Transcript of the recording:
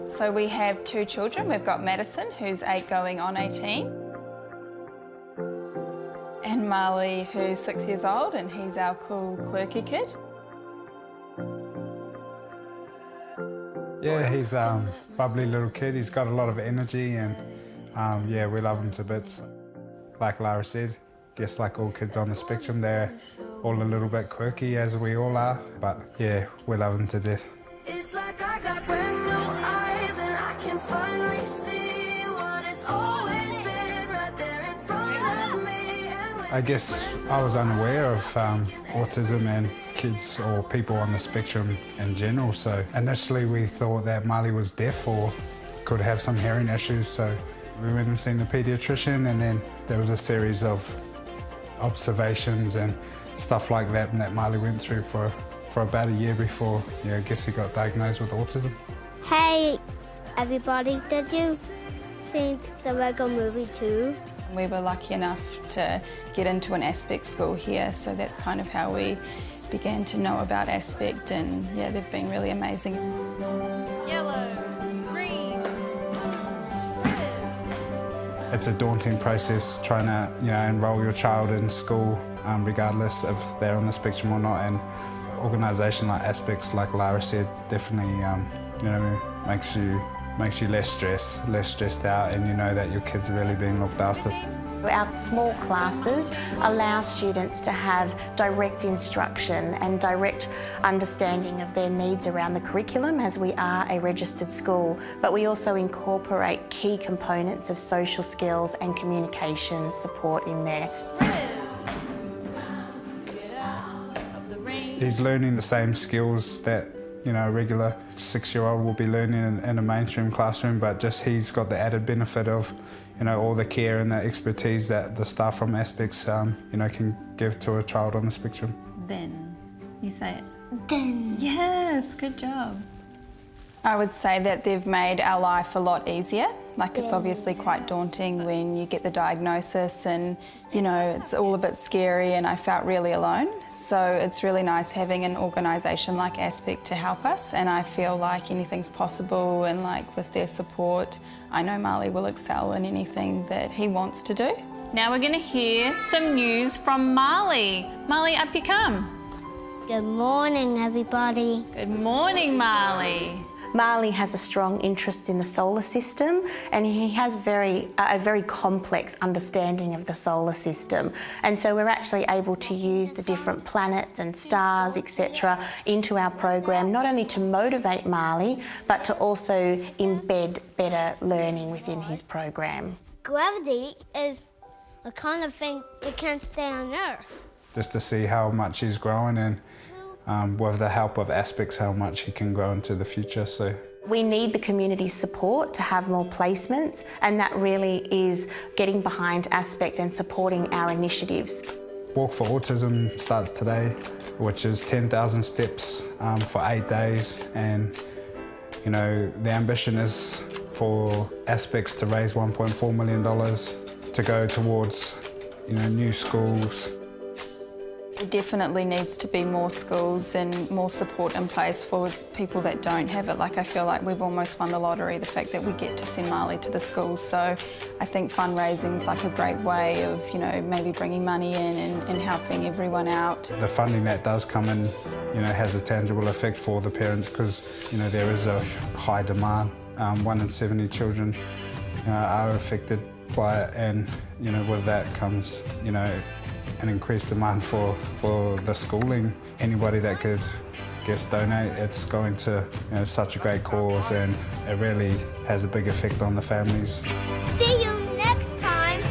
So we have 2 children. We've got Madison, who's 8 going on 18. And Marley, who's 6 years old, and he's our cool, quirky kid. Yeah, he's a bubbly little kid. He's got a lot of energy and yeah, we love him to bits. Like Lara said, guess like all kids on the spectrum, they're all a little bit quirky, as we all are. But yeah, we love him to death. It's like I got brand new eyes and I can finally see what it's always been right there in front of me. I guess I was unaware of autism and kids or people on the spectrum in general. So initially we thought that Marley was deaf or could have some hearing issues. So we went and seen the paediatrician, and then there was a series of observations and stuff like that, and that Marley went through for about a year before, yeah, I guess he got diagnosed with autism. Hey everybody, did you see the Lego movie too? We were lucky enough to get into an Aspect school here, so that's kind of how we began to know about Aspect, and yeah, they've been really amazing. Yellow, green, blue, red. It's a daunting process trying to, enroll your child in school, regardless if they're on the spectrum or not. And an organisation like Aspects, like Lara said, definitely, makes you less stressed out, and you know that your kid's really being looked after. Our small classes allow students to have direct instruction and direct understanding of their needs around the curriculum, as we are a registered school, but we also incorporate key components of social skills and communication support in there. He's learning the same skills that a regular 6-year-old will be learning in a mainstream classroom, but just he's got the added benefit of, all the care and the expertise that the staff from Aspects, can give to a child on the spectrum. Then, you say it. Then. Yes, good job. I would say that they've made our life a lot easier. Like, it's obviously quite daunting when you get the diagnosis, and it's all a bit scary, and I felt really alone. So it's really nice having an organisation like Aspect to help us, and I feel like anything's possible, and like with their support, I know Marley will excel in anything that he wants to do. Now we're going to hear some news from Marley. Marley, up you come. Good morning, everybody. Good morning, Marley. Marley has a strong interest in the solar system, and he has a very complex understanding of the solar system. And so we're actually able to use the different planets and stars, etc., into our program, not only to motivate Marley, but to also embed better learning within his program. Gravity is a kind of thing that can't stay on Earth. Just to see how much he's growing, and with the help of Aspects, how much he can grow into the future. So we need the community's support to have more placements, and that really is getting behind Aspect and supporting our initiatives. Walk for Autism starts today, which is 10,000 steps for 8 days, and the ambition is for Aspects to raise $1.4 million to go towards new schools. There definitely needs to be more schools and more support in place for people that don't have it. Like, I feel like we've almost won the lottery, the fact that we get to send Marley to the schools. So I think fundraising's like a great way of, maybe bringing money in and helping everyone out. The funding that does come in, has a tangible effect for the parents, because, there is a high demand. 1 in 70 children, are affected by it, and, with that comes, an increased demand for the schooling. Anybody that could donate, it's going to such a great cause, and it really has a big effect on the families. See you next time.